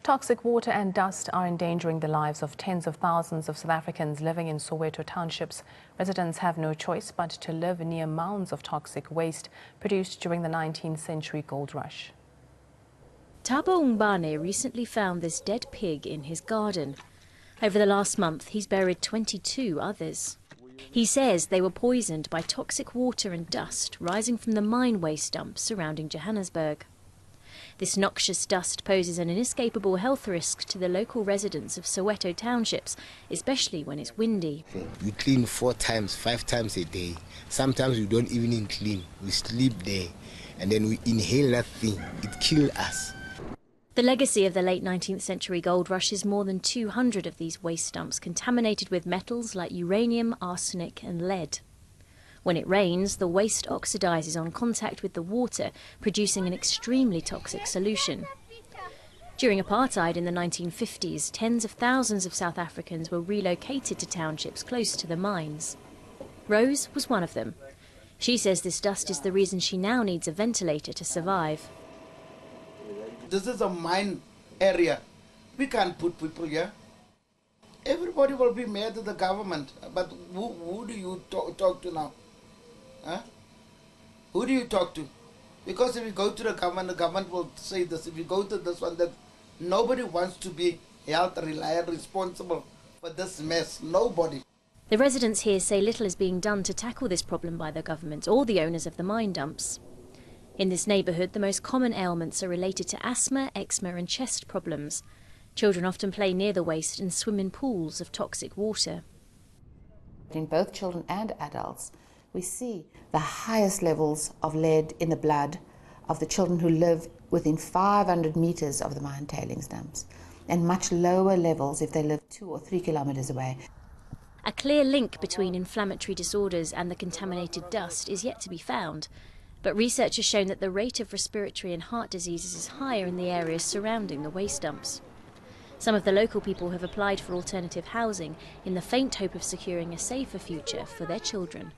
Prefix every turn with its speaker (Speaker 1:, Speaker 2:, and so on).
Speaker 1: Toxic water and dust are endangering the lives of tens of thousands of South Africans living in Soweto townships. Residents have no choice but to live near mounds of toxic waste produced during the 19th century gold rush.
Speaker 2: Thabo Ngubane recently found this dead pig in his garden. Over the last month, he's buried 22 others. He says they were poisoned by toxic water and dust rising from the mine waste dumps surrounding Johannesburg. This noxious dust poses an inescapable health risk to the local residents of Soweto townships, especially when it's windy.
Speaker 3: We clean 4 times, 5 times a day. Sometimes we don't even clean. We sleep there and then we inhale that thing. It kills us.
Speaker 2: The legacy of the late 19th century gold rush is more than 200 of these waste dumps contaminated with metals like uranium, arsenic and lead. When it rains, the waste oxidizes on contact with the water, producing an extremely toxic solution. During apartheid in the 1950s, tens of thousands of South Africans were relocated to townships close to the mines. Rose was one of them. She says this dust is the reason she now needs a ventilator to survive.
Speaker 4: This is a mine area. We can't put people here. Everybody will be mad at the government, but who do you talk to now? Huh? Who do you talk to? Because if you go to the government will say this. If you go to this one, that nobody wants to be held reliable, responsible for this mess. Nobody.
Speaker 2: The residents here say little is being done to tackle this problem by the government or the owners of the mine dumps. In this neighbourhood, the most common ailments are related to asthma, eczema and chest problems. Children often play near the waste and swim in pools of toxic water.
Speaker 5: In both children and adults, we see the highest levels of lead in the blood of the children who live within 500 meters of the mine tailings dumps, and much lower levels if they live 2 or 3 kilometers away.
Speaker 2: A clear link between inflammatory disorders and the contaminated dust is yet to be found, but research has shown that the rate of respiratory and heart diseases is higher in the areas surrounding the waste dumps. Some of the local people have applied for alternative housing in the faint hope of securing a safer future for their children.